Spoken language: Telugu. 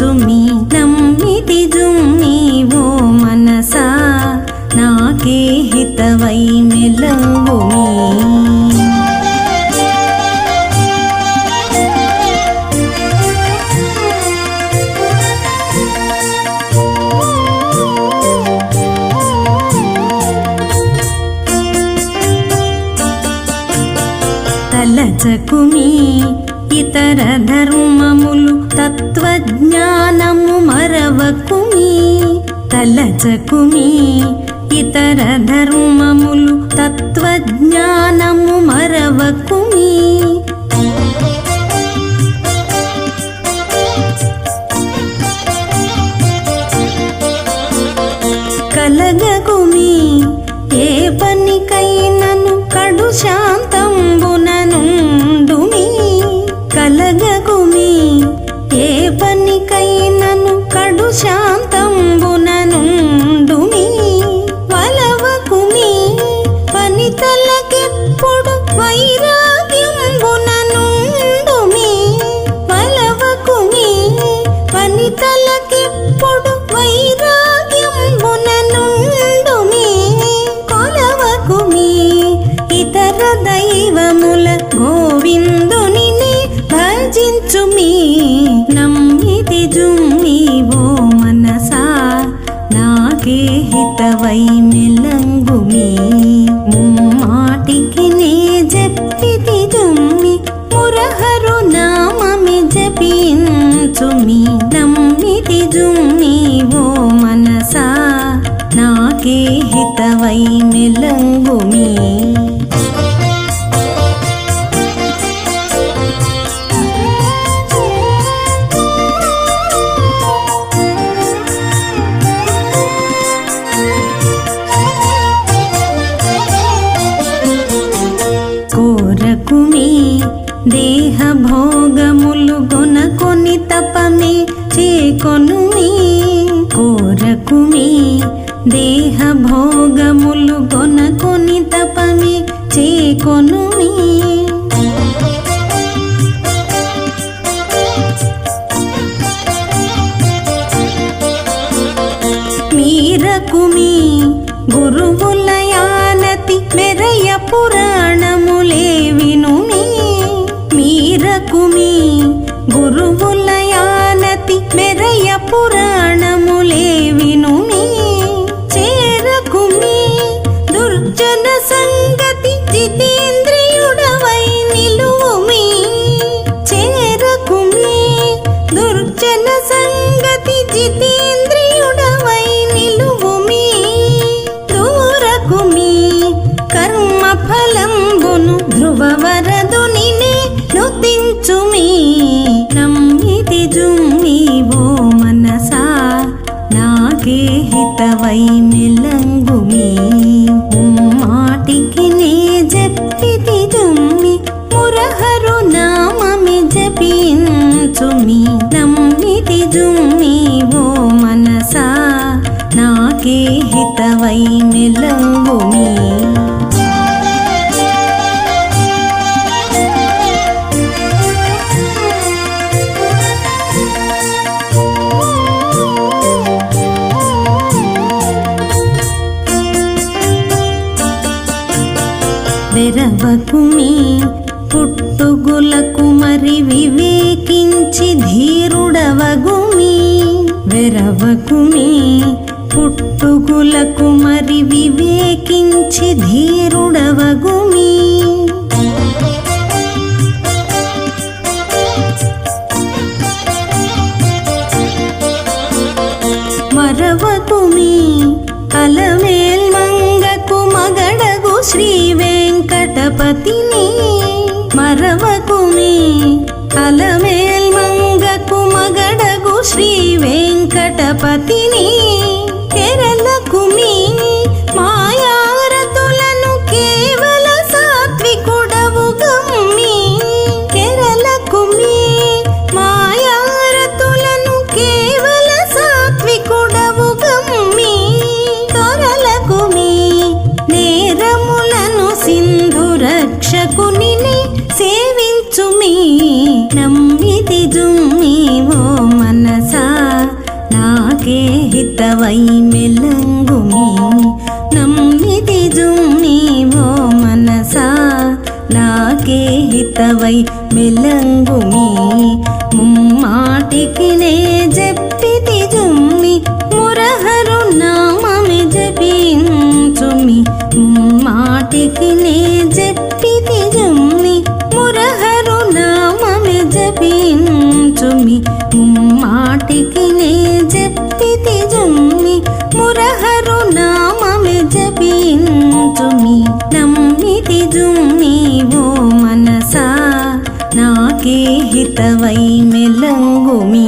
జపించుమి నమ్మితి జుమ్మి ఓ మనసా నాకే హితవై మెలంగుమి తలచకుమి ఇతర ధర్మములు తత్వజ్ఞానము మరవకుమి తలచకుమి ఇతర ధర్మములు తత్వజ్ఞానము మరవకుమి కలగకుమి ఏ పనికైనను కడు శాంతంబుననుండుమి కలగకుమి ఏ పనికైనను కడు శాంతంబుననుండుమి వలవకుమి పనితలకెప్పుడు వైరాగ్యంబుననుండుమి వలవకుమి పనితలకెప్పుడు వైరాగ్యంబుననుండుమి కొలవకుమి ఇతర దైవముల గోవిందుని భజించుమి నమ్మితి జుమ్మి ఓ మనసా నాకే హితవై మెలంగుమి ముమ్మాటికి నే జపితి జుమ్మి మురహరు నామమి జపించుమి నమ్మితి జుమ్మి ఓ మనసా నాకే హితవై మెలంగుమి కోరకుమి దేహ భోగములు గొనకొని తపమే చేకొనుమి కోరకుమి దేహ భోగములు గొనకొని తపమే చేకొనుమి మీరకుమి గురువుల యానతి మెరయ పురాణములే వినుమి మీరకుమి గురువుల యానతి మెరయ పురాణములే వినుమి చేరకుమి దుర్జన సంగతి జితేంద్రియుడవై నిలువుమి చేరకుమి దుర్జన సంగతి జితేంద్రియుడవై నిలువుమి దూరకుమి కర్మ ఫలంబును ధ్రువవరదుని నుతించుమి నమ్మితి జుమ్మి ఓ మనసా నాకే హితవై మెలంగుమి ముమ్మాటికి నే జపితి జుమ్మి మురహరు నామమి జపించుమి నమ్మితి జుమ్మి ఓ మనసా నాకే హితవై మెలంగుమి వెరవకుమి పుట్టుగులకు మరి వివేకించి ధీరుడవగుమి వెరవకుమి పుట్టుగులకు మరి వివేకించి ధీరుడవగుమి మరవకుమి అలమేల్ మంగకు మగడగు శ్రీ వెంకటపతిని మరవకుమి అలమేల్ మంగకు మగడగు శ్రీ వెంకటపతిని కేరళకుమి మాయారతులను కేవల సాత్వికుడవు గమ్మి కేరళకుమి మాయారతులను కేవల సాత్వికుడవు గమ్మి తొరలకుమి నేరములను సింధు రక్షకుని సేవించుమి నమ్మితి జుమ్మి ఓ మనసా హితవై మెలంగుమి నమ్మితి జుమ్మి ఓ మనసా నాకే హితవై మెలంగుమి ముమ్మాటికి నే జప్పితి జుమ్మి మురహరు నామమి జపించుమి ముమ్మాటికి నే జప్పితి జుమ్మి మురహరు నామమి జపించుమి ముమ్మాటికి నే జప్పితి జుమ్మి మురహరు నామమి జపించుమి నమ్మితి జుమ్మి ఓ మనసా నాకే హితవై మెలంగుమి